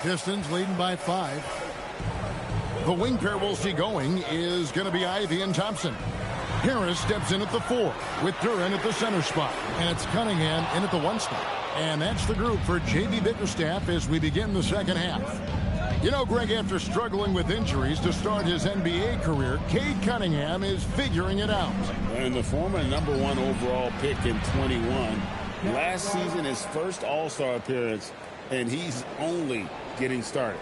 Pistons leading by 5. The wing pair we'll see going is going to be Ivy and Thompson. Harris steps in at the 4 with Duren at the center spot. And it's Cunningham in at the 1 spot. And that's the group for J.B. Bickerstaff as we begin the second half. You know, Greg, after struggling with injuries to start his NBA career, Cade Cunningham is figuring it out. And the former number 1 overall pick in 21. Last season, his first All-Star appearance, and he's only getting started.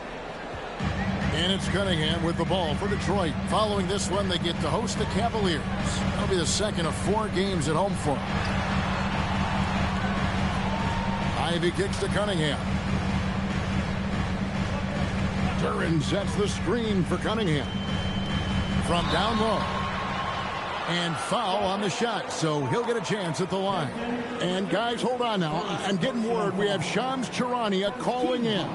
And it's Cunningham with the ball for Detroit. Following this one, they get to host the Cavaliers. That'll be the second of 4 games at home for them. Ivy kicks to Cunningham. Duren sets the screen for Cunningham. From down low. And foul on the shot, so he'll get a chance at the line. And guys, hold on now. I'm getting word we have Shams Charania calling in.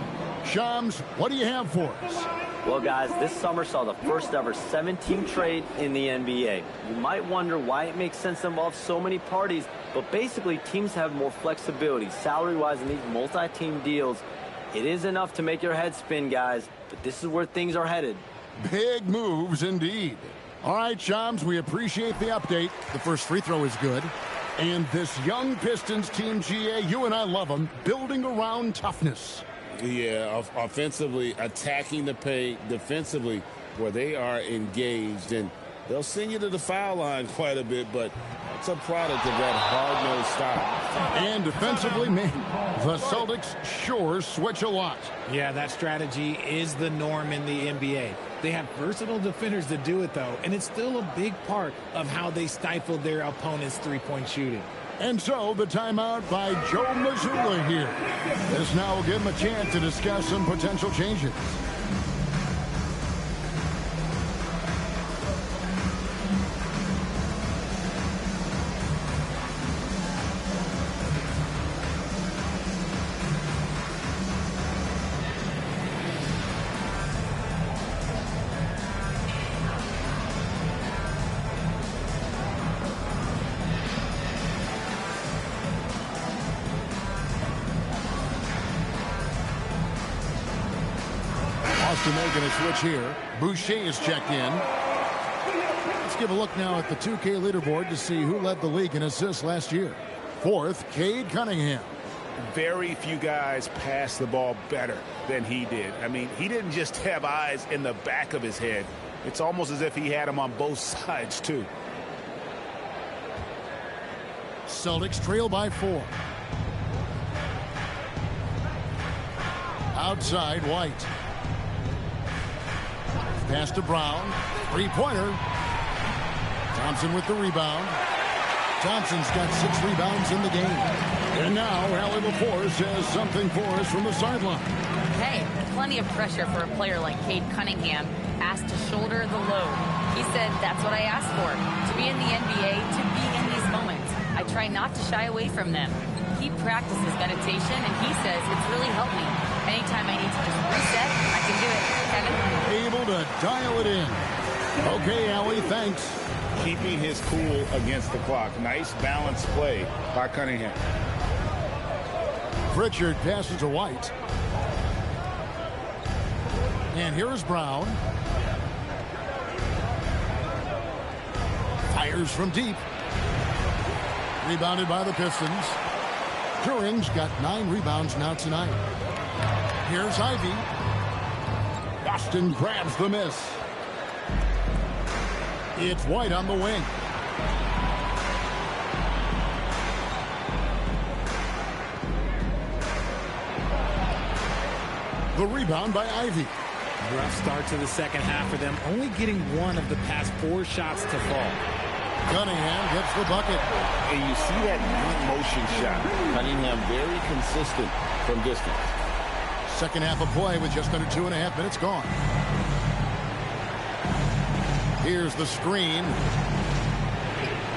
Shams, what do you have for us? Well, guys, this summer saw the first ever 7-team trade in the NBA. You might wonder why it makes sense to involve so many parties, but basically teams have more flexibility salary-wise in these multi-team deals. It is enough to make your head spin, guys, but this is where things are headed. Big moves indeed. All right, Shams, we appreciate the update. The first free throw is good. And this young Pistons team, GA, you and I love them, building around toughness. Yeah, offensively, attacking the paint, defensively, where they are engaged. And they'll send you to the foul line quite a bit, but it's a product of that hard-nosed style. And defensively, man, the Celtics sure switch a lot. Yeah, that strategy is the norm in the NBA. They have versatile defenders to do it, though, and it's still a big part of how they stifle their opponent's three-point shooting. And so the timeout by Joe Mazzulla here. This now will give him a chance to discuss some potential changes. Making a switch here. Boucher is checked in. Let's give a look now at the 2K leaderboard to see who led the league in assists last year. 4th, Cade Cunningham. Very few guys pass the ball better than he did. I mean, he didn't just have eyes in the back of his head. It's almost as if he had them on both sides, too. Celtics trail by 4. Outside, White. Pass to Brown. Three-pointer. Thompson with the rebound. Thompson's got 6 rebounds in the game. And now Allie LaForce has something for us from the sideline. Hey, plenty of pressure for a player like Cade Cunningham, asked to shoulder the load. He said, that's what I asked for, to be in the NBA, to be in these moments. I try not to shy away from them. He practices meditation, and he says it's really helped me. Anytime I need to just reset, I can do it. Kevin? Able to dial it in. Okay, Allie, thanks. Keeping his cool against the clock. Nice balanced play by Cunningham. Pritchard passes to White. And here is Brown. Fires from deep. Rebounded by the Pistons. Duren's got 9 rebounds now tonight. Here's Ivy. Boston grabs the miss. It's White on the wing. The rebound by Ivy. Rough start to the second half for them, only getting 1 of the past 4 shots to fall. Cunningham gets the bucket. And you see that motion shot. Cunningham very consistent from distance. Second half of play with just under 2.5 minutes gone. Here's the screen.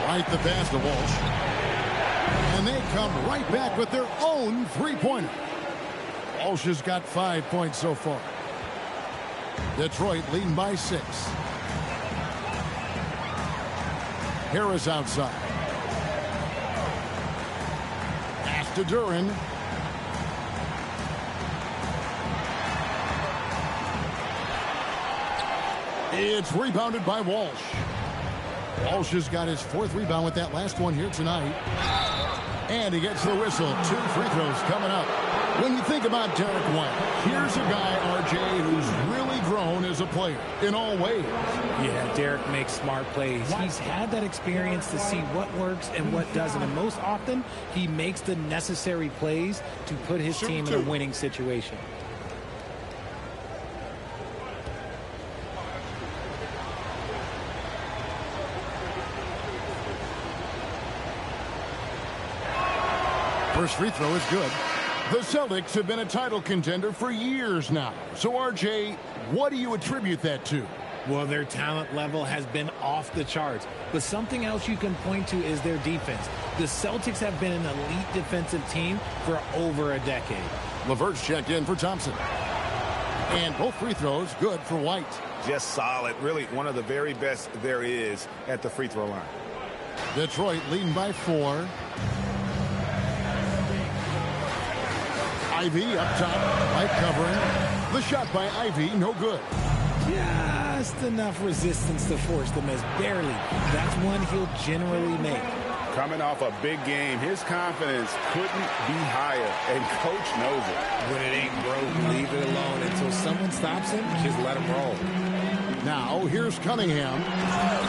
Right the pass to Walsh. And they come right back with their own three-pointer. Walsh has got 5 points so far. Detroit leading by 6. Harris outside. Pass to Duren. It's rebounded by Walsh. Walsh has got his 4th rebound with that last one here tonight. And he gets the whistle. 2 free throws coming up. When you think about Derek White, here's a guy, RJ, who's really grown as a player in all ways. Yeah, Derek makes smart plays. He's had that experience to see what works and what doesn't. And most often, he makes the necessary plays to put his team in a winning situation. First free throw is good. The Celtics have been a title contender for years now. So, RJ, what do you attribute that to? Well, their talent level has been off the charts. But something else you can point to is their defense. The Celtics have been an elite defensive team for over a decade. LeVert's checked in for Thompson. And both free throws good for White. Just solid. Really one of the very best there is at the free throw line. Detroit leading by 4. Ivy up top, White covering. The shot by Ivy, no good. Just enough resistance to force the miss, barely. That's one he'll generally make. Coming off a big game, his confidence couldn't be higher, and coach knows it. When it ain't broke, leave it alone until someone stops him. Just let him roll. Now here's Cunningham.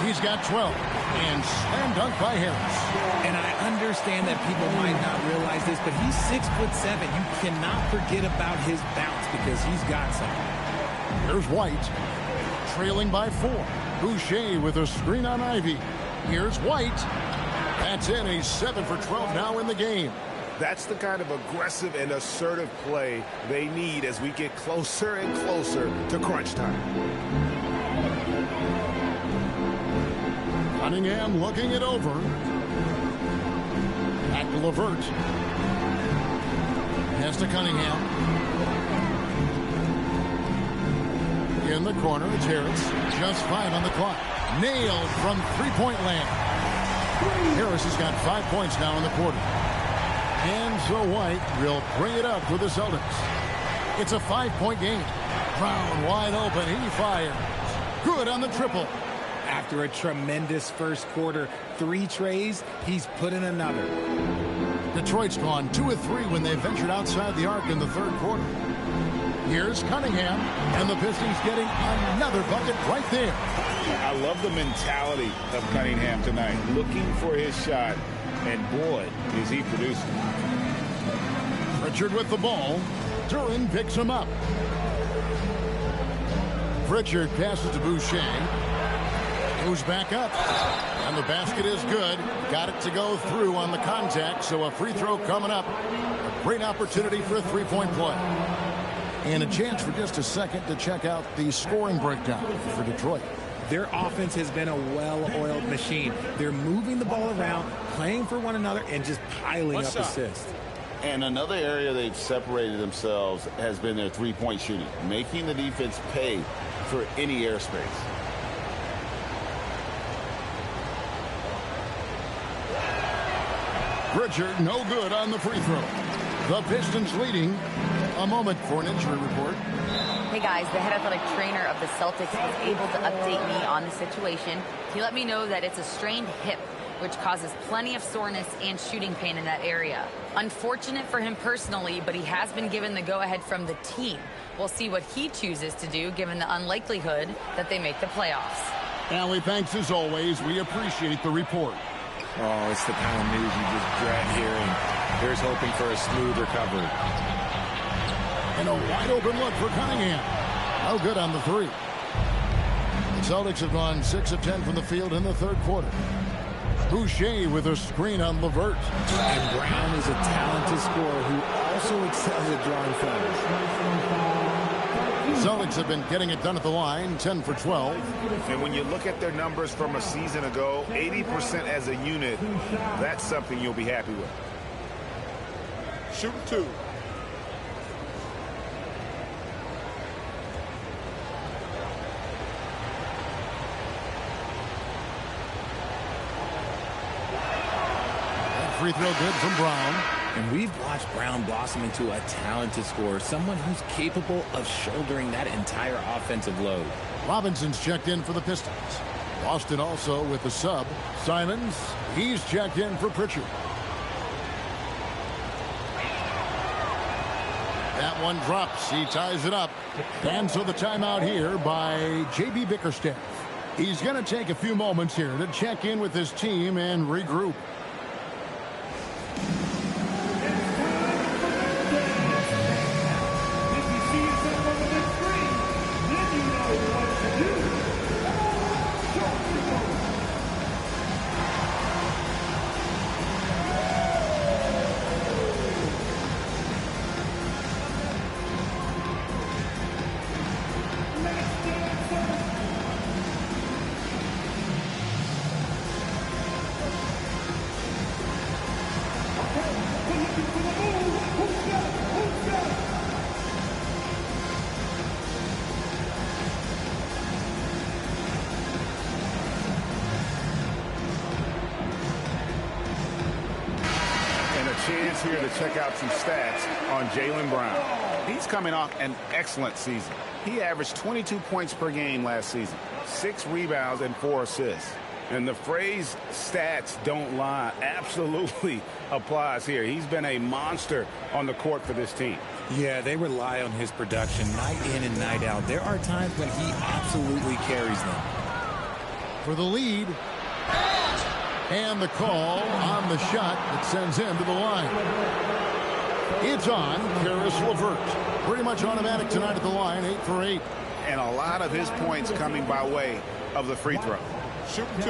He's got 12 and slam dunk by Harris. And I understand that people might not realize this, but he's 6'7". You cannot forget about his bounce because he's got something. Here's White, trailing by 4. Boucher with a screen on Ivy. Here's White. That's in. He's 7 for 12 now in the game. That's the kind of aggressive and assertive play they need as we get closer and closer to crunch time. Cunningham looking it over. Back to LeVert. Pass to Cunningham. In the corner, it's Harris. Just 5 on the clock. Nailed from three-point land. Harris has got 5 points now in the quarter. And so White will bring it up for the Celtics. It's a 5-point game. Brown wide open. He fires. Good on the triple. After a tremendous first quarter, 3 trays, he's put in another. Detroit's gone 2 of 3 when they ventured outside the arc in the 3rd quarter. Here's Cunningham, and the Pistons getting another bucket right there. I love the mentality of Cunningham tonight, looking for his shot, and boy, is he producing. Pritchard with the ball. Duran picks him up. Pritchard passes to Boucher. Goes back up. And the basket is good. Got it to go through on the contact, so a free throw coming up. A great opportunity for a 3-point play. And a chance for just a second to check out the scoring breakdown for Detroit. Their offense has been a well-oiled machine. They're moving the ball around, playing for one another, and just piling up assists. And another area they've separated themselves has been their three-point shooting, making the defense pay for any airspace. Pritchard, no good on the free throw. The Pistons leading. A moment for an injury report. Hey guys, the head athletic trainer of the Celtics was able to update me on the situation. He let me know that it's a strained hip, which causes plenty of soreness and shooting pain in that area. Unfortunate for him personally, but he has been given the go-ahead from the team. We'll see what he chooses to do given the unlikelihood that they make the playoffs. Allie, thanks as always. We appreciate the report. Oh, it's the kind of news you just dread hearing. Here's hoping for a smooth recovery. And a wide open look for Cunningham. No good on the 3. The Celtics have gone 6 of 10 from the field in the 3rd quarter. Boucher with a screen on LeVert. And Brown is a talented scorer who also excels at drawing fouls. Celtics have been getting it done at the line, 10 for 12. And when you look at their numbers from a season ago, 80% as a unit, that's something you'll be happy with. Shoot 2. Free throw good from Brown. And we've watched Brown blossom into a talented scorer, someone who's capable of shouldering that entire offensive load. Robinson's checked in for the Pistons. Boston also with the sub. Simons, he's checked in for Pritchard. That one drops. He ties it up. And so the timeout here by J.B. Bickerstaff. He's going to take a few moments here to check in with his team and regroup. Chance here to check out some stats on Jaylen Brown. He's coming off an excellent season. He averaged 22 points per game last season, 6 rebounds and 4 assists. And the phrase stats don't lie absolutely applies here. He's been a monster on the court for this team. Yeah, they rely on his production night in and night out. There are times when he absolutely carries them. For the lead. And the call on the shot that sends him to the line. It's on Caris LeVert. Pretty much automatic tonight at the line, 8 for 8. And a lot of his points coming by way of the free throw. Shoot 2.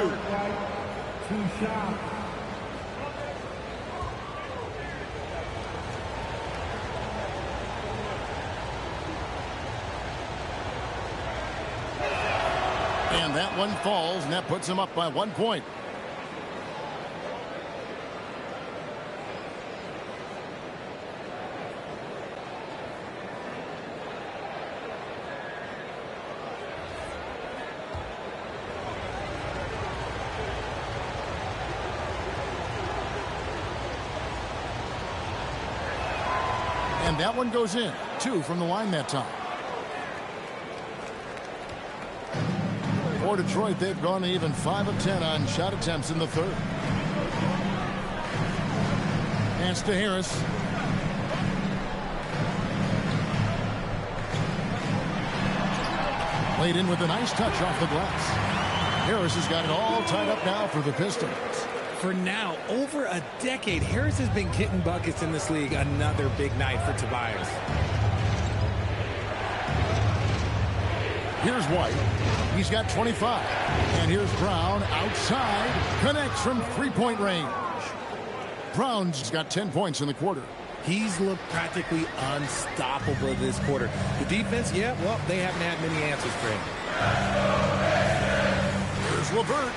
And that one falls, and that puts him up by 1 point. And that one goes in. 2 from the line that time. For Detroit, they've gone even 5 of 10 on shot attempts in the third. Pass to Harris. Played in with a nice touch off the glass. Harris has got it all tied up now for the Pistons. For now, over a decade, Harris has been getting buckets in this league. Another big night for Tobias. Here's White. He's got 25. And here's Brown outside. Connects from three-point range. Brown's got 10 points in the quarter. He's looked practically unstoppable this quarter. The defense, yeah, well, they haven't had many answers for him. Here's LeVert.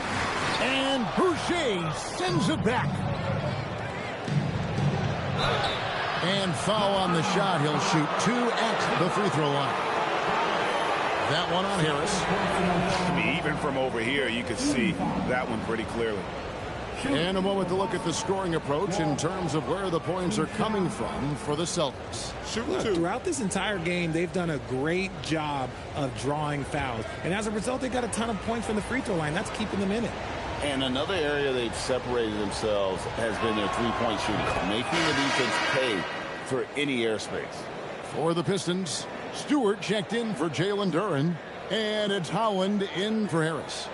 And Boucher sends it back. And foul on the shot. He'll shoot 2 at the free throw line. That one on Harris. I mean, even from over here, you could see that one pretty clearly. And a moment to look at the scoring approach in terms of where the points are coming from for the Celtics. Look, throughout this entire game, they've done a great job of drawing fouls. And as a result, they got a ton of points from the free throw line. That's keeping them in it. And another area they've separated themselves has been their three-point shooting, making the defense pay for any airspace. For the Pistons, Stewart checked in for Jalen Duren, and it's Howland in for Harris.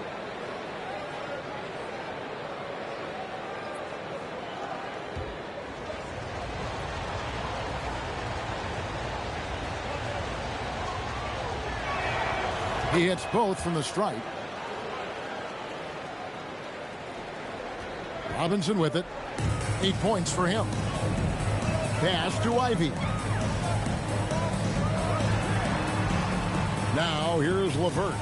He hits both from the stripe. Robinson with it. 8 points for him. Pass to Ivy. Now here's LeVert.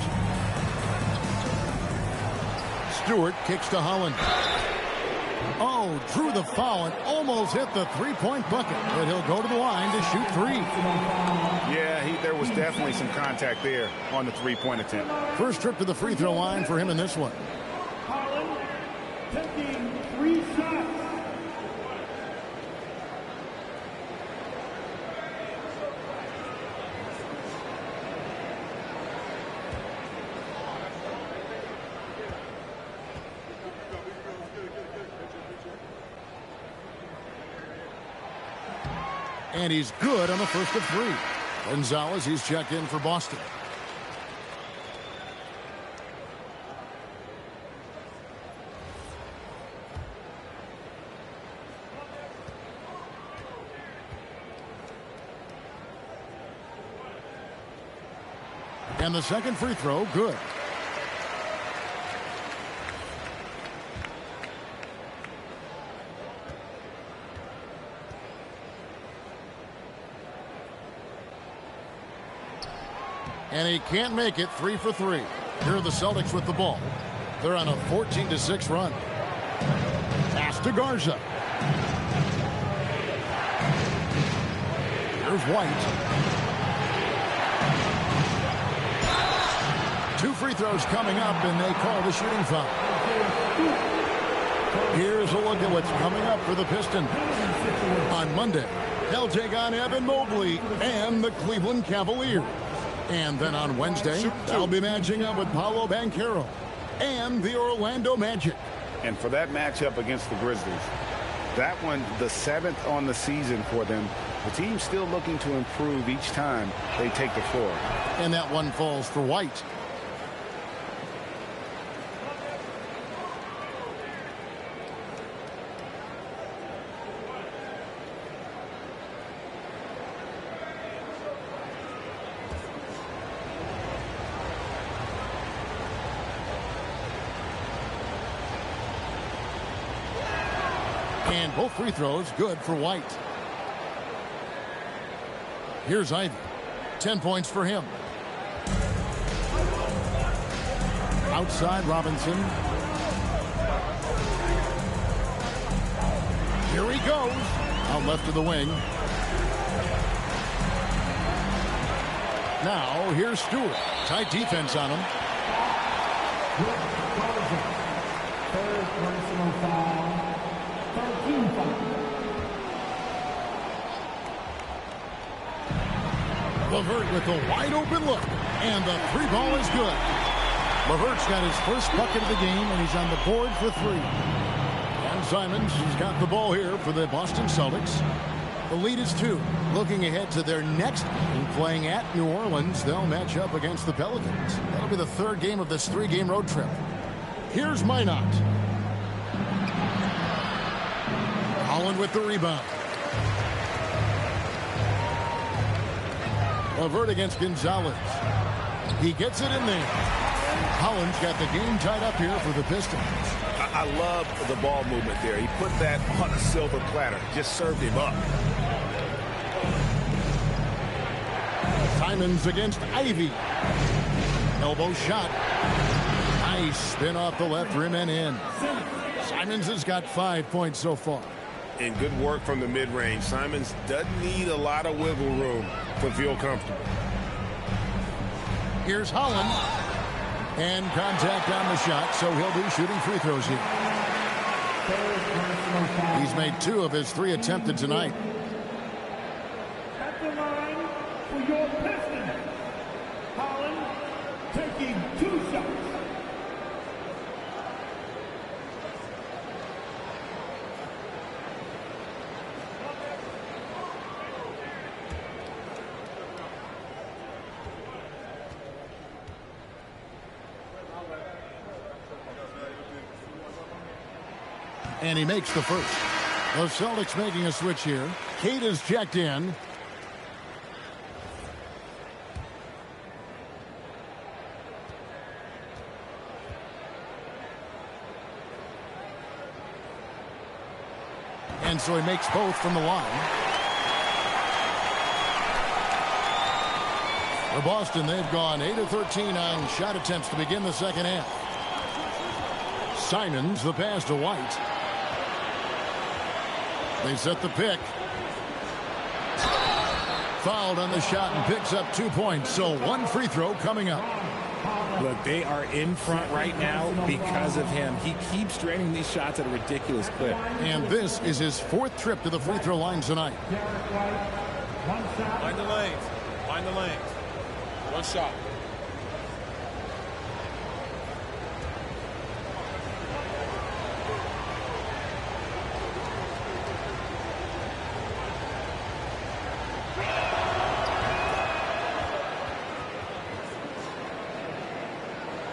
Stewart kicks to Holland. Oh, drew the foul and almost hit the three-point bucket. But he'll go to the line to shoot 3. Yeah, there was definitely some contact there on the three-point attempt. First trip to the free throw line for him in this one. Holland taking 3 shots. And he's good on the first of three. Gonzalez, he's checked in for Boston. And the second free throw, good. And he can't make it. 3 for 3. Here are the Celtics with the ball. They're on a 14-6 run. Pass to Garza. Here's White. 2 free throws coming up, and they call the shooting foul. Here's a look at what's coming up for the Pistons. On Monday, they'll take on Evan Mobley and the Cleveland Cavaliers. And then on Wednesday, they'll be matching up with Paolo Banchero and the Orlando Magic. And for that matchup against the Grizzlies, that one, the 7th on the season for them, the team's still looking to improve each time they take the floor. And that one falls for White. And both free throws good for White. Here's Ivy. 10 points for him. Outside Robinson. Here he goes. Out left of the wing. Now here's Stewart. Tight defense on him. Third personal foul. LeVert with a wide open look, and the 3 ball is good. LeVert's got his first bucket of the game, and he's on the board for 3. And Simons has got the ball here for the Boston Celtics. The lead is 2. Looking ahead to their next game, playing at New Orleans, they'll match up against the Pelicans. That'll be the 3rd game of this 3-game road trip. Here's Minot. Holland with the rebound. LeVert against Gonzalez. He gets it in there. Holland's got the game tied up here for the Pistons. I love the ball movement there. He put that on a silver platter. Just served him up. Simons against Ivy. Elbow shot. Nice spin off the left rim and in. Simons has got 5 points so far. And good work from the mid-range. Simons doesn't need a lot of wiggle room to feel comfortable. Here's Holland. And contact on the shot, so he'll be shooting free throws here. He's made 2 of his 3 attempted tonight. At the line for your Pistons, Holland taking 2 shots. And he makes the first. The Celtics making a switch here. Cade is checked in. And so he makes both from the line. For Boston, they've gone 8 of 13 on shot attempts to begin the second half. Simons, the pass to White. They set the pick. Fouled on the shot and picks up 2 points. So 1 free throw coming up. Look, they are in front right now because of him. He keeps draining these shots at a ridiculous clip. And this is his 4th trip to the free throw line tonight. Find the lanes. Find the lanes. 1 shot.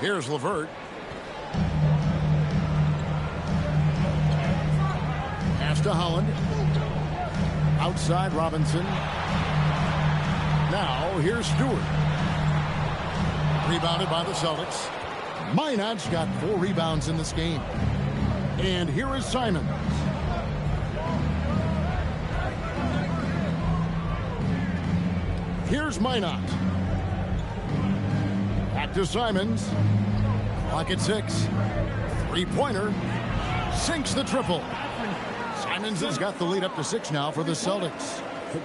Here's LeVert. Pass to Holland. Outside Robinson. Now here's Stewart. Rebounded by the Celtics. Minot's got 4 rebounds in this game. And here is Simons. Here's Minot. Back to Simons. Clock at 6. Three-pointer. Sinks the triple. Simons has got the lead up to 6 now for the Celtics.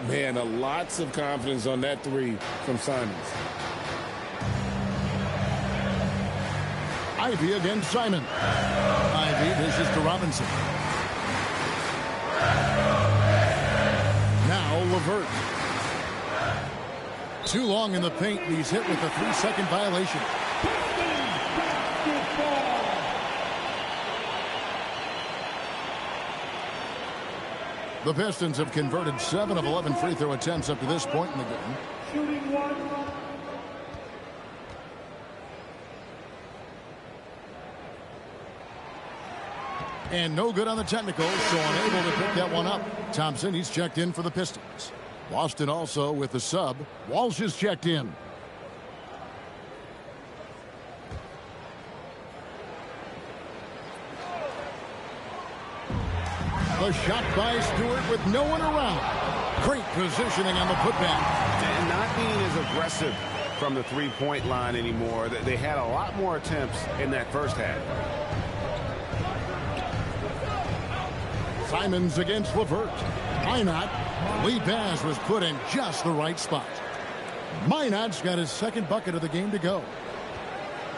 Man, lots of confidence on that 3 from Simons. Ivy against Simon. Ivy dishes to Robinson. Now LeVert. Too long in the paint, and he's hit with a 3-second violation. The Pistons have converted 7 of 11 free throw attempts up to this point in the game. Shooting 1. And no good on the technicals, so unable to pick that one up. Thompson, he's checked in for the Pistons. Boston also with the sub. Walsh is checked in. The shot by Stewart with no one around. Great positioning on the putback. And not being as aggressive from the three-point line anymore. They had a lot more attempts in that first half. Simons against LeVert. Minot. Lead pass was put in just the right spot. Minot's got his 2nd bucket of the game to go.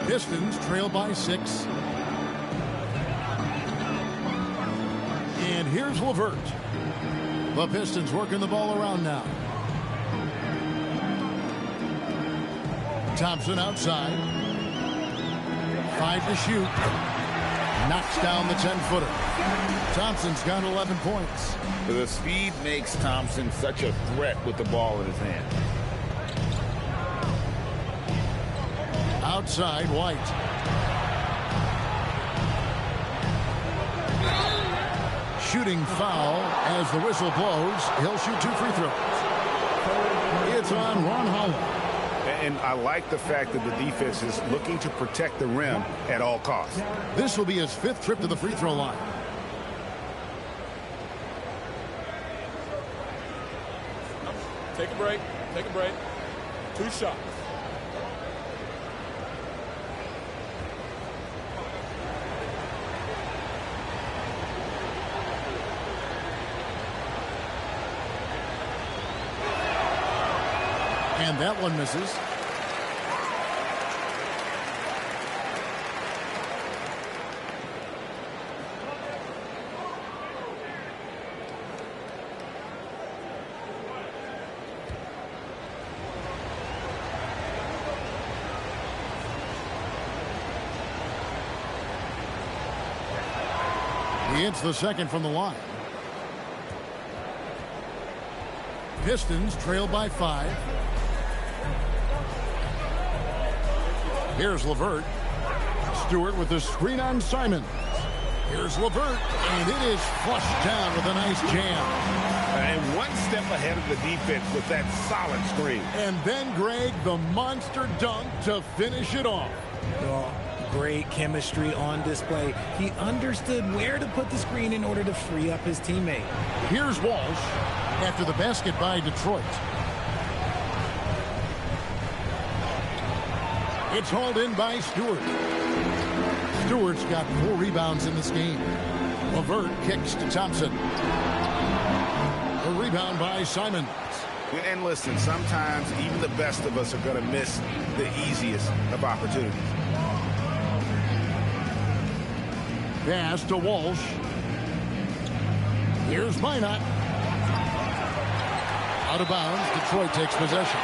Pistons trail by 6. And here's LeVert. The Pistons working the ball around now. Thompson outside. 5 to shoot. Knocks down the 10-footer. Thompson's got 11 points. The speed makes Thompson such a threat with the ball in his hand. Outside, White. Shooting foul as the whistle blows. He'll shoot 2 free throws. It's on Ron Holland. And I like the fact that the defense is looking to protect the rim at all costs. This will be his 5th trip to the free throw line. Take a break. Take a break. 2 shots. And that one misses. He hits the 2nd from the line. Pistons trail by 5. Here's LeVert. Stewart with the screen on Simons. Here's LeVert, and it is flushed down with a nice jam. And 1 step ahead of the defense with that solid screen. And then, Greg, the monster dunk to finish it off. Oh, great chemistry on display. He understood where to put the screen in order to free up his teammate. Here's Walsh after the basket by Detroit. It's hauled in by Stewart. Stewart's got 4 rebounds in this game. LeVert kicks to Thompson. A rebound by Simons. And listen, sometimes even the best of us are going to miss the easiest of opportunities. Pass to Walsh. Here's Minot. Out of bounds. Detroit takes possession.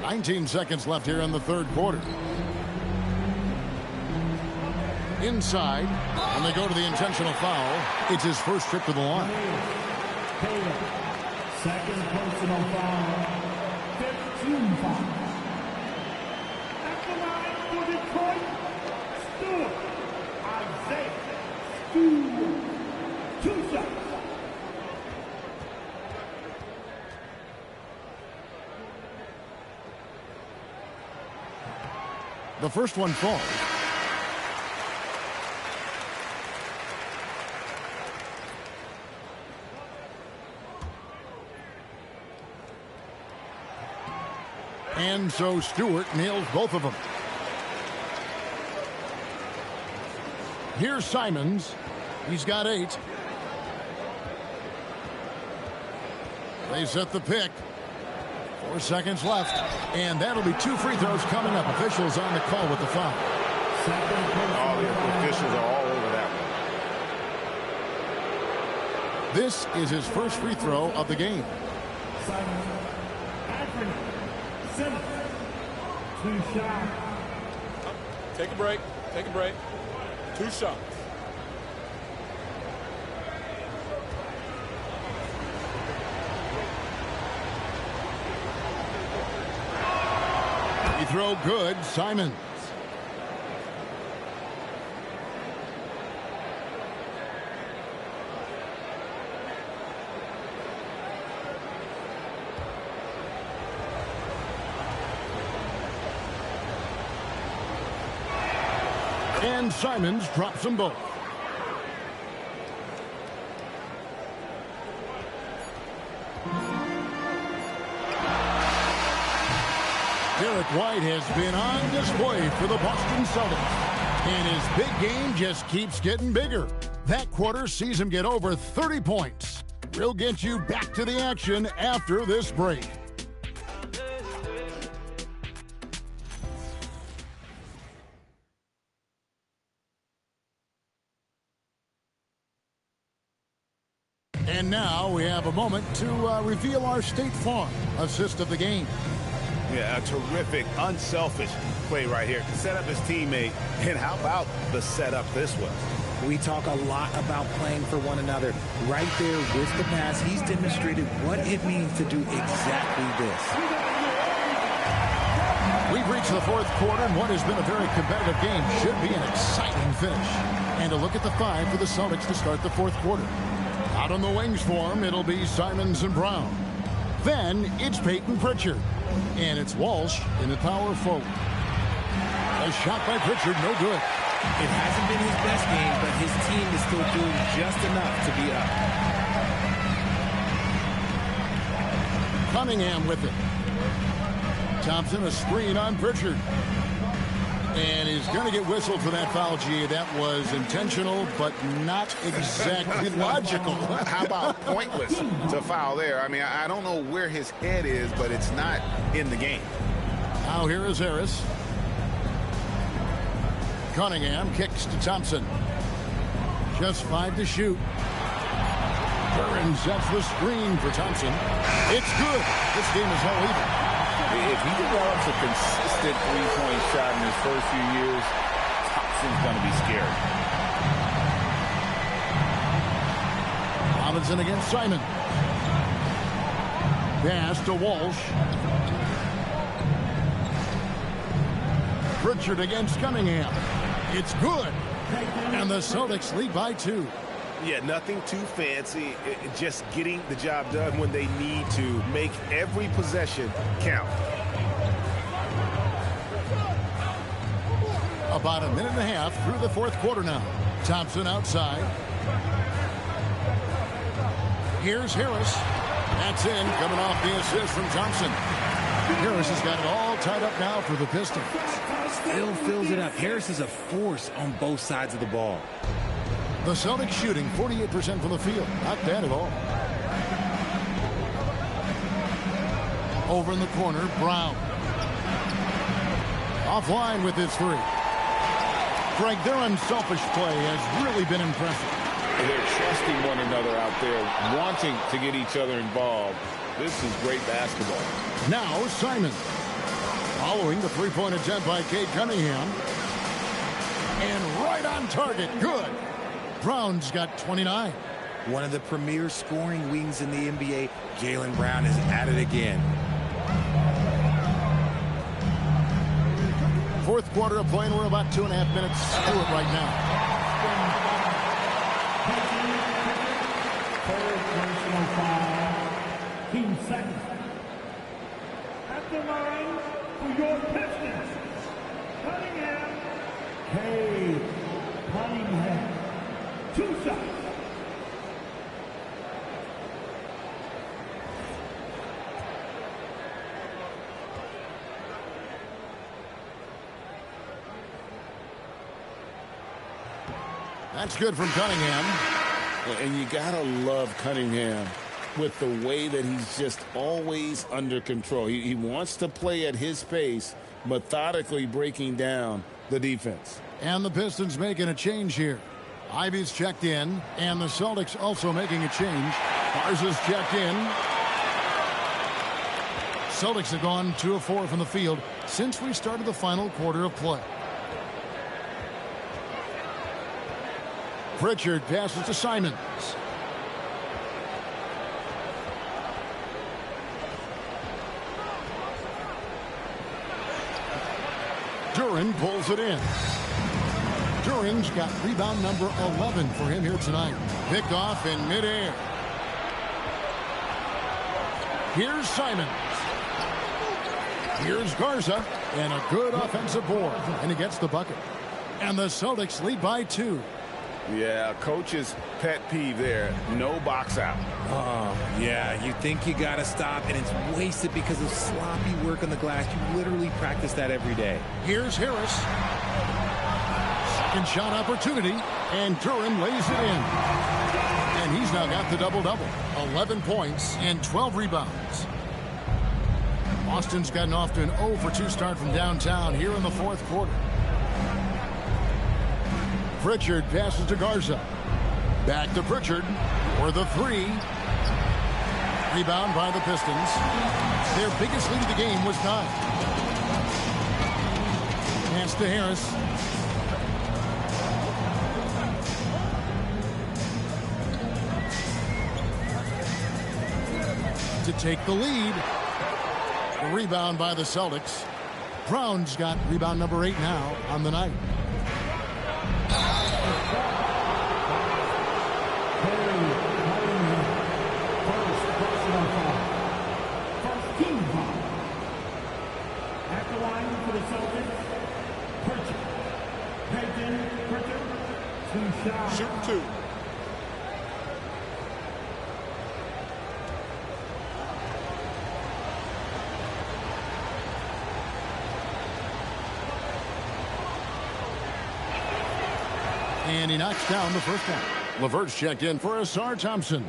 19 seconds left here in the third quarter. Inside, and they go to the intentional foul. It's his first trip to the line. Second personal foul. 15 foul. At the line for Detroit, Stewart. Isaiah Stewart. 2 shots. The first one falls. And so Stewart nails both of them. Here's Simons. He's got 8. They set the pick. 4 seconds left. And that'll be 2 free throws coming up. Officials on the call with the foul. All the officials are all over that one. This is his first free throw of the game. Simmons. 2 shots. Take a break. Take a break. 2 shots. Free throw good. Simons. And Simons drops them both. Derek White has been on display for the Boston Celtics. And his big game just keeps getting bigger. That quarter sees him get over 30 points. We'll get you back to the action after this break. And now we have a moment to reveal our State Farm assist of the game. Yeah, a terrific, unselfish play right here to set up his teammate. And how about the setup this was? We talk a lot about playing for one another. Right there with the pass, he's demonstrated what it means to do exactly this. We've reached the fourth quarter, and what has been a very competitive game should be an exciting finish. And a look at the 5 for the Celtics to start the fourth quarter. Out on the wings for him, it'll be Simons and Brown. Then it's Peyton Pritchard. And it's Walsh in the power forward. A shot by Pritchard, no good. It hasn't been his best game, but his team is still doing just enough to be up. Cunningham with it. Thompson, a screen on Pritchard. And he's going to get whistled for that foul, G. That was intentional, but not exactly logical. How about pointless to foul there? I mean, I don't know where his head is, but it's not in the game. Now here is Harris. Cunningham kicks to Thompson. Just 5 to shoot. Curran sets the screen for Thompson. It's good. This game is all even. If he develops a consistent three-point shot in his first few years, Thompson's going to be scared. Robinson against Simon. Pass to Walsh. Pritchard against Cunningham. It's good. And the Celtics lead by 2. Yeah, nothing too fancy. Just getting the job done when they need to. Make every possession count. About a minute and a half through the fourth quarter now. Thompson outside. Here's Harris. That's in, coming off the assist from Thompson. Harris has got it all tied up now for the Pistons. Still fills it up. Harris is a force on both sides of the ball. The Celtics shooting 48% from the field. Not bad at all. Over in the corner, Brown. Offline with his 3. Greg, their unselfish play has really been impressive. They're trusting one another out there, wanting to get each other involved. This is great basketball. Now Simon. Following the three-point attempt by Cade Cunningham. And right on target. Good. Brown's got 29. One of the premier scoring wings in the NBA, Jaylen Brown, is at it again. Fourth quarter of play, and we're about 2.5 minutes to it right now. Team second. At the line for your Pistons, Cunningham. Cade Cunningham. 2 shots. That's good from Cunningham. And you got to love Cunningham with the way that he's just always under control. He wants to play at his pace, methodically breaking down the defense. And the Pistons making a change here. Ivy's checked in, and the Celtics also making a change. Garza's checked in. Celtics have gone 2 of 4 from the field since we started the final quarter of play. Pritchard passes to Simons. Duren pulls it in. Duren's got rebound number 11 for him here tonight. Picked off in midair. Here's Simons. Here's Garza. And a good offensive board. And he gets the bucket. And the Celtics lead by 2. Yeah, coach's pet peeve there. No box out. Oh, yeah, you think you got to stop, and it's wasted because of sloppy work on the glass. You literally practice that every day. Here's Harris. Second shot opportunity, and Duren lays it in. And he's now got the double-double. 11 points and 12 rebounds. Boston's gotten off to an 0 for 2 start from downtown here in the fourth quarter. Pritchard passes to Garza. Back to Pritchard for the 3. Rebound by the Pistons. Their biggest lead of the game was 9. Pass to Harris. To take the lead. The rebound by the Celtics. Brown's got rebound number 8 now on the night. Shoot 2. And he knocks down the first one. LeVert's checked in for Asar Thompson.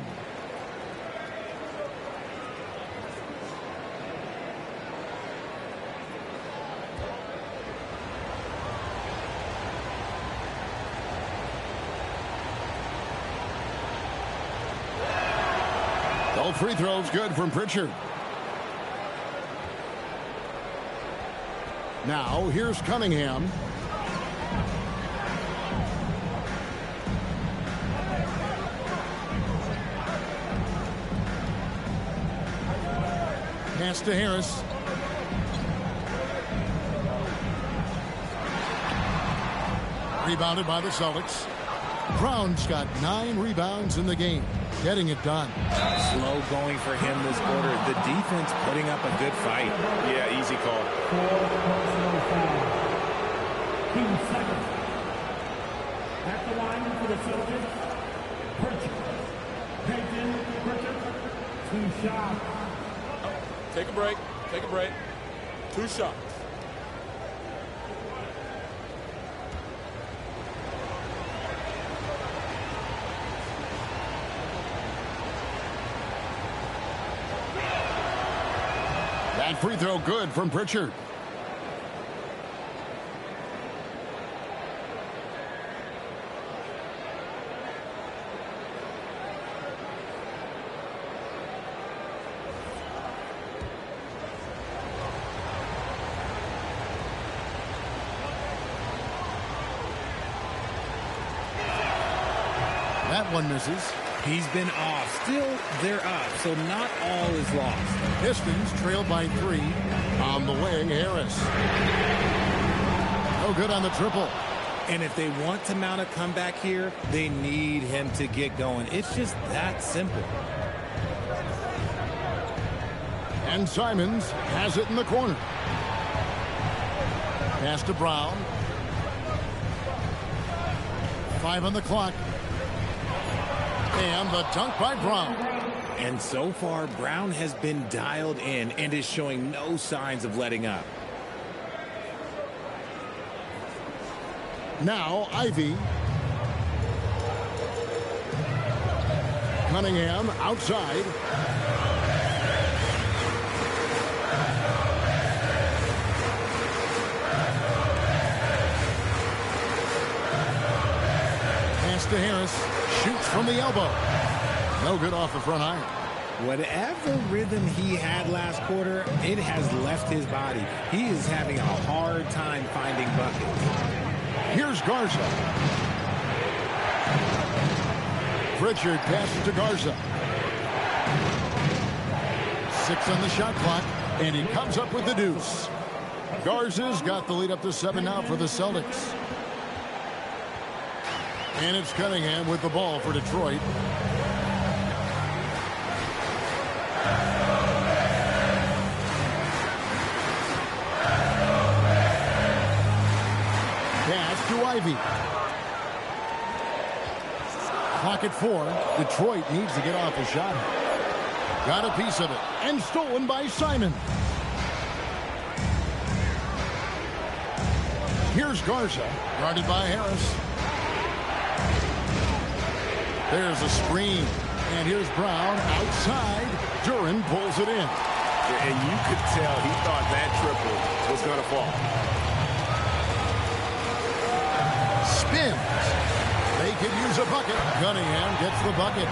All free throws good from Pritchard. Now here's Cunningham. Pass to Harris. Rebounded by the Celtics. Brown's got 9 rebounds in the game. Getting it done. Slow going for him this quarter. The defense putting up a good fight. Yeah, easy call. Team second. At the line for the Celtics, Pritchard. 2 shots. Take a break. Take a break. 2 shots. That free throw good from Pritchard. That one misses. He's been off. Still, they're up, so not all is lost. Pistons trailed by 3 on the wing. Harris. No good on the triple. And if they want to mount a comeback here, they need him to get going. It's just that simple. And Simons has it in the corner. Pass to Brown. 5 on the clock. And the dunk by Brown. And so far, Brown has been dialed in and is showing no signs of letting up. Now Ivy. Cunningham outside. Pass to Harris. Shoots from the elbow. No good off the front iron. Whatever rhythm he had last quarter, it has left his body. He is having a hard time finding buckets. Here's Garza. Pritchard passes to Garza. 6 on the shot clock, and he comes up with the deuce. Garza's got the lead up to 7 now for the Celtics. And it's Cunningham with the ball for Detroit. Pass to Ivy. Clock at 4. Detroit needs to get off a shot. Got a piece of it. And stolen by Simon. Here's Garza. Guarded by Harris. There's a screen. And here's Brown outside. Duran pulls it in. And you could tell he thought that triple was going to fall. Spins. They could use a bucket. Cunningham gets the bucket.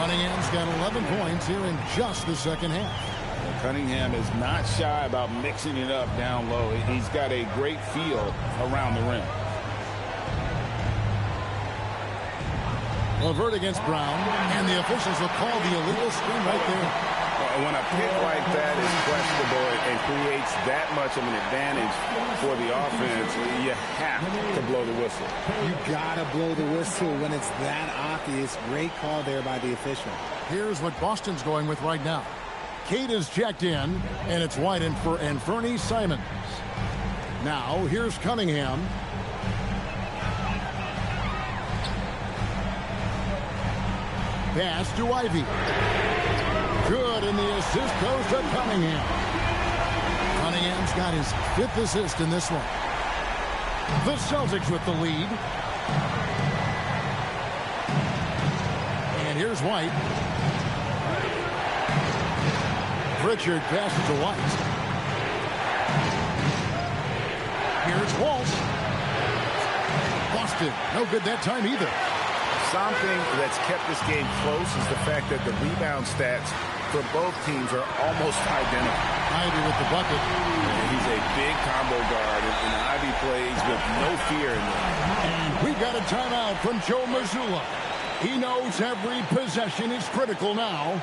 Cunningham's got 11 points here in just the second half. Cunningham is not shy about mixing it up down low. He's got a great feel around the rim. Levert against Brown, and the officials will call the illegal screen right there. When a pick like that is questionable and creates that much of an advantage for the offense, you have to blow the whistle. You gotta blow the whistle when it's that obvious. Great call there by the official. Here's what Boston's going with right now. Cade is checked in, and it's White and Fernie Simons. Now, here's Cunningham. Pass to Ivy. Good, and the assist goes to Cunningham. Cunningham's got his 5th assist in this one. The Celtics with the lead. And here's White. Pritchard passes to White. Here's Walsh. Boston, no good that time either. Something that's kept this game close is the fact that the rebound stats for both teams are almost identical. Ivy with the bucket. And he's a big combo guard, and Ivy plays with no fear in there. And we got a timeout from Joe Mazzulla. He knows every possession is critical now.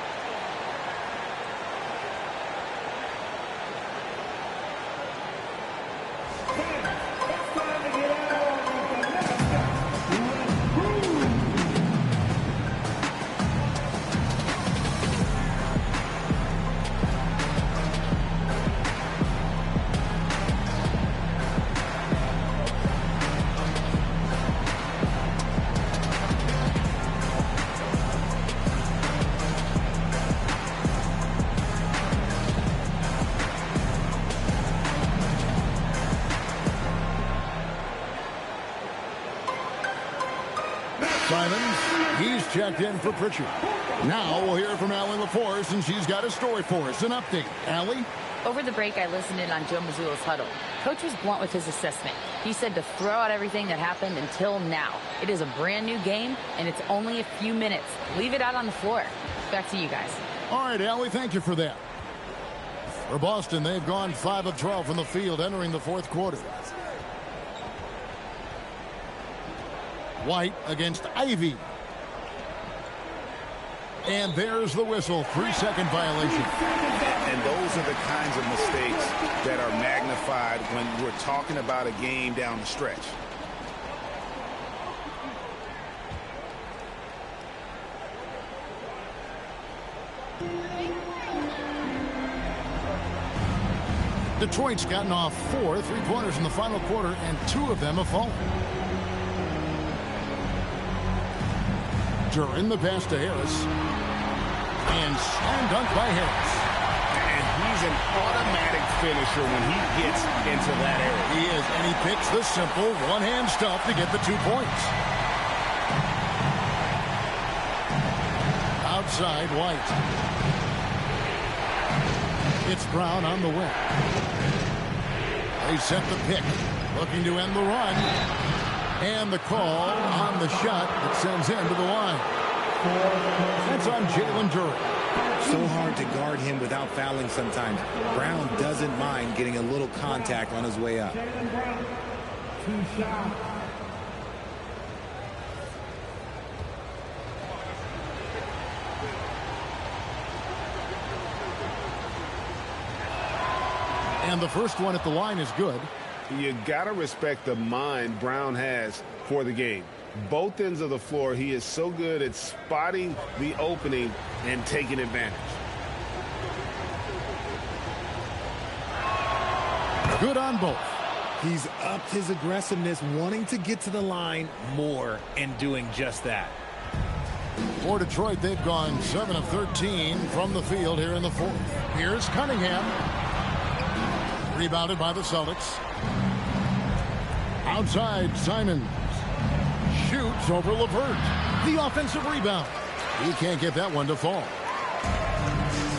Simons, he's checked in for Pritchard. Now we'll hear from Allie LaForce, and she's got a story for us. An update. Allie? Over the break, I listened in on Joe Mazzulla's huddle. Coach was blunt with his assessment. He said to throw out everything that happened until now. It is a brand new game, and it's only a few minutes. Leave it out on the floor. Back to you guys. All right, Allie, thank you for that. For Boston, they've gone 5 of 12 from the field entering the 4th quarter. White against Ivy. And there's the whistle. 3-second violation. And those are the kinds of mistakes that are magnified when we're talking about a game down the stretch. Detroit's gotten off 4 3-pointers in the final quarter, and 2 of them have fallen. During the pass to Harris. And slam dunk by Harris. And he's an automatic finisher when he gets into that area. He is, and he picks the simple one-hand stuff to get the 2 points. Outside, White. It's Brown on the wing. They set the pick, looking to end the run. And the call on the shot that sends him to the line. That's on Jalen Duren. So hard to guard him without fouling sometimes. Brown doesn't mind getting a little contact on his way up. Jalen Brown, 2 shots. And the first one at the line is good. You got to respect the mind Brown has for the game. Both ends of the floor, he is so good at spotting the opening and taking advantage. Good on both. He's upped his aggressiveness, wanting to get to the line more and doing just that. For Detroit, they've gone 7 of 13 from the field here in the fourth. Here's Cunningham. Rebounded by the Celtics. Outside, Simons. Shoots over LeVert. The offensive rebound. He can't get that one to fall.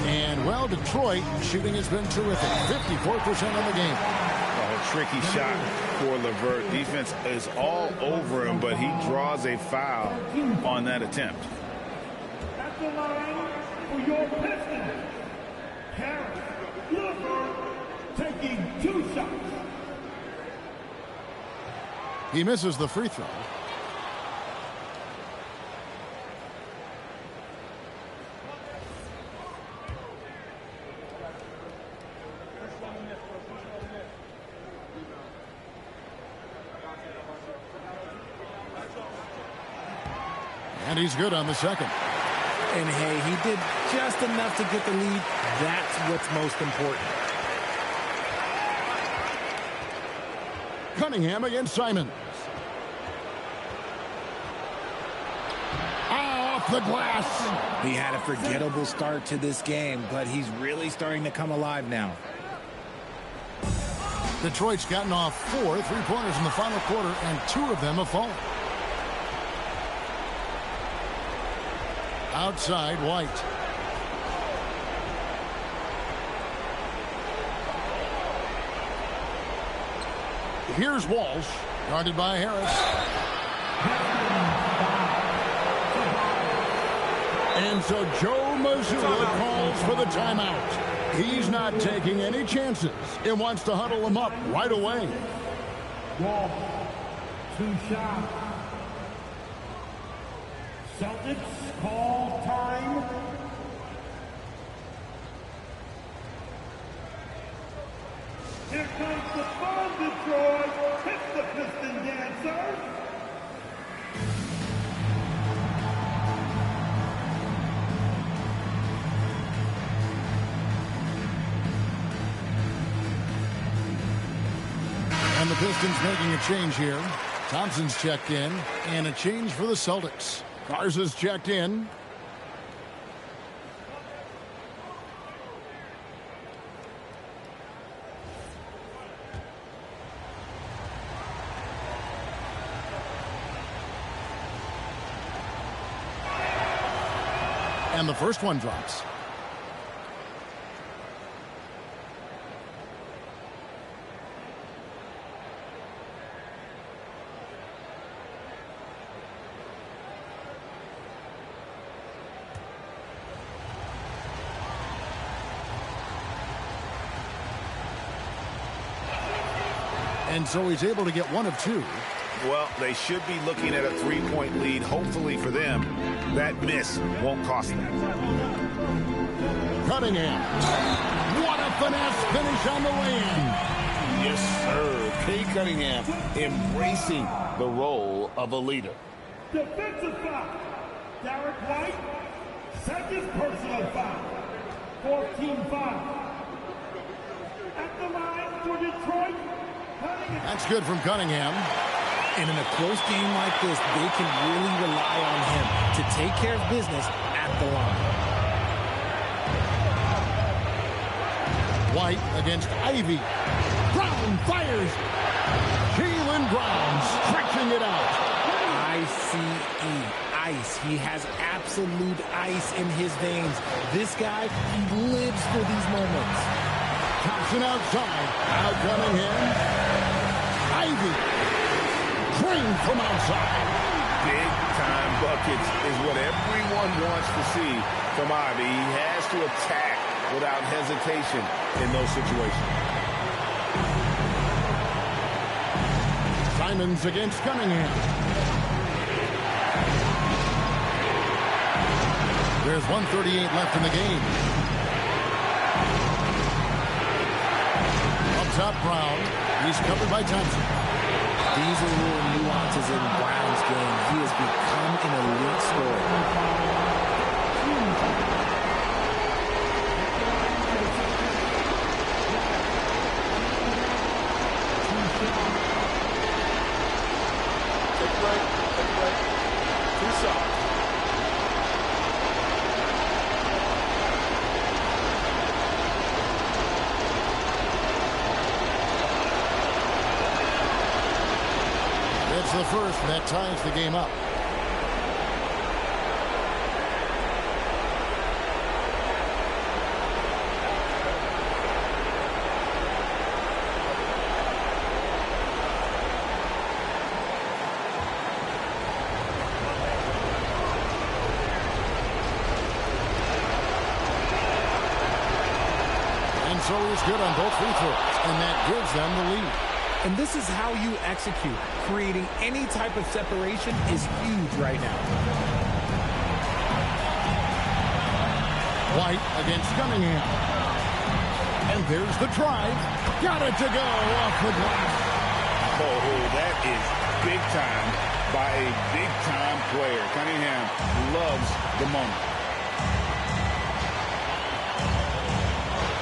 And, well, Detroit shooting has been terrific. 54% on the game. A tricky shot for LeVert. Defense is all over him, but he draws a foul on that attempt. At the line for your Pistons, Harris, LeVert, taking 2 shots. He misses the free throw. And he's good on the second. And, hey, he did just enough to get the lead. That's what's most important. Cunningham against Simons. Off the glass. He had a forgettable start to this game, but he's really starting to come alive now. Detroit's gotten off 4 3-pointers in the final quarter, and 2 of them have fallen. Outside, White. Here's Walsh, guarded by Harris. And so Joe Mazzulla calls for the timeout. He's not taking any chances. He wants to huddle them up right away. Walsh, 2 shots. Celtics call time. Here comes the fun, Detroit. Hit the Piston dancers. And the Pistons making a change here. Thompson's checked in, and a change for the Celtics. Garza's checked in. And the first one drops. And so he's able to get 1 of 2. Well, they should be looking at a three-point lead. Hopefully for them, that miss won't cost them. Cunningham. What a finesse finish on the lay-in. Yes, sir. Cade Cunningham embracing the role of a leader. Defensive foul. Derek White, second personal foul. 14 foul. At the line for Detroit, Cunningham. That's good from Cunningham. And in a close game like this, they can really rely on him to take care of business at the line. White against Ivy. Brown fires. Jaylen Brown stretching it out. ICE. Ice. He has absolute ice in his veins. This guy, he lives for these moments. Thompson outside. Out Cunningham. Ivy. Drained from outside. Big-time buckets is what everyone wants to see from Ivy. He has to attack without hesitation in those situations. Simons against Cunningham. There's 1:38 left in the game. Up top, Brown. He's covered by Thompson. These are little nuances in Brown's game. He has become an elite scorer. The first, and that ties the game up. And so he's good on both free throws, and that gives them the lead. And this is how you execute. Creating any type of separation is huge right now. White against Cunningham. And there's the drive. Got it to go off the glass. Oh, that is big time by a big-time player. Cunningham loves the moment.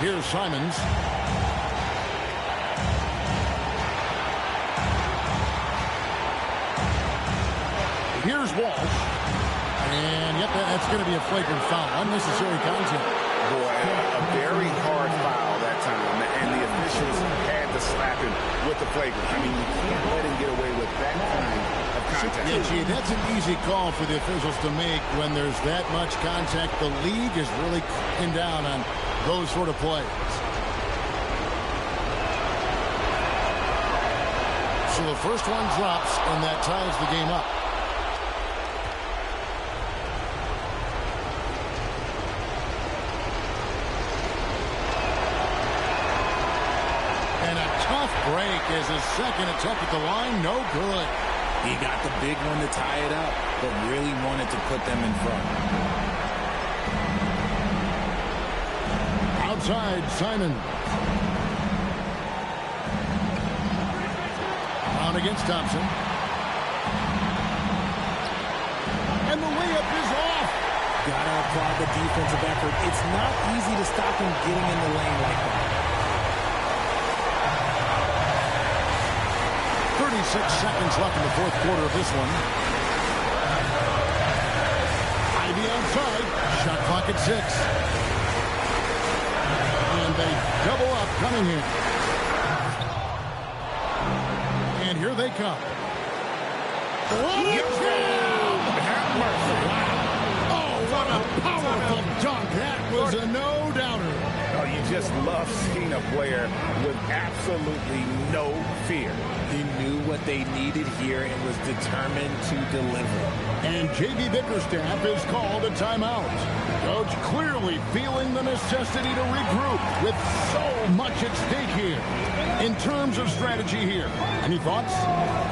Here's Simons. Here's Walsh. And, yep, that's going to be a flagrant foul. Unnecessary contact. Boy, a very hard foul that time. And the officials had to slap him with the flagrant. I mean, you can't let him get away with that kind of contact. Yeah, gee, that's an easy call for the officials to make when there's that much contact. The league is really cracking down on those sort of plays. So the first one drops, and that ties the game up. Break is his second attempt at the line. No good. He got the big one to tie it up, but really wanted to put them in front. Outside, Simon. On against Thompson. And the layup is off. Gotta applaud the defensive effort. It's not easy to stop him getting in the lane like that. 36 seconds left in the fourth quarter of this one. Ivy outside. Shot clock at 6. And they double up Cunningham. And here they come. Oh, what a powerful dunk. That was is a no-doubter. Oh, you just love seeing a player with absolutely no fear. He knew what they needed here and was determined to deliver. And J.B. Bickerstaff is called a timeout. Coach clearly feeling the necessity to regroup with so much at stake here. In terms of strategy here, any thoughts?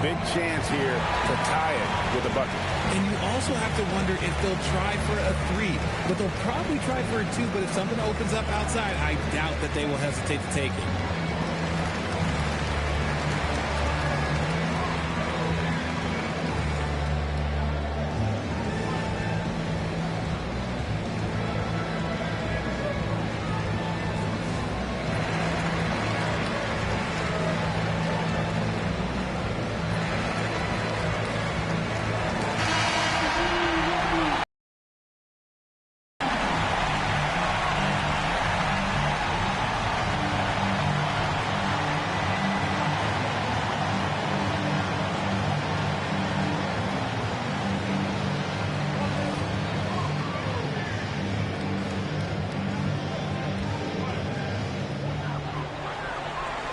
Big chance here to tie it with a bucket. And you also have to wonder if they'll try for a 3. But they'll probably try for a 2. But if something opens up outside, I doubt that they will hesitate to take it.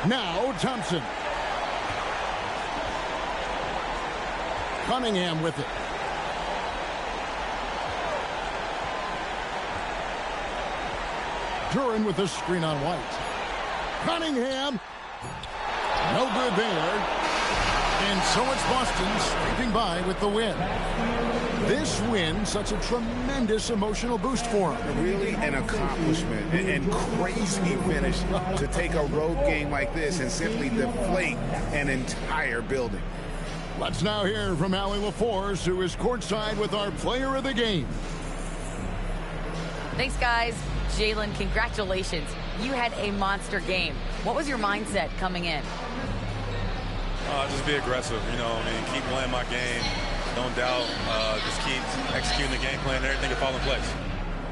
Now Thompson. Cunningham with it. Duran with the screen on White. Cunningham. No good there. And so it's Boston scraping by with the win. This win, such a tremendous emotional boost for him. Really an accomplishment and crazy finish to take a road game like this and simply deflate an entire building. Let's now hear from Allie LaForce, who is courtside with our player of the game. Thanks, guys. Jalen, congratulations. You had a monster game. What was your mindset coming in? Just be aggressive, keep playing my game. Don't doubt. Just keep executing the game plan and everything will fall in place.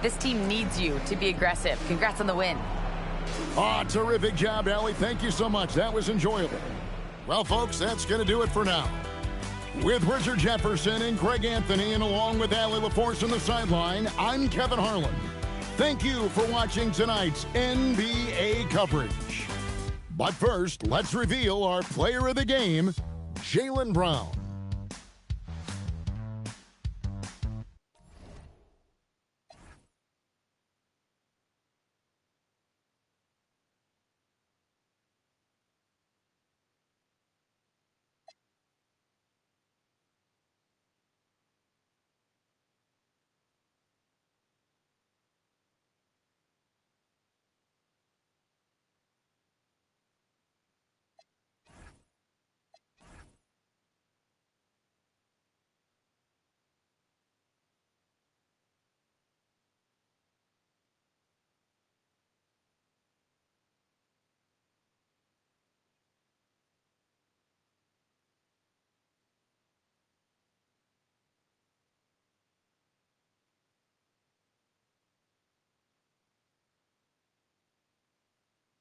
This team needs you to be aggressive. Congrats on the win. Terrific job, Allie. Thank you so much. That was enjoyable. Well, folks, that's going to do it for now. With Richard Jefferson and Greg Anthony, and along with Allie LaForce on the sideline, I'm Kevin Harlan. Thank you for watching tonight's NBA coverage. But first, let's reveal our player of the game, Jaylen Brown.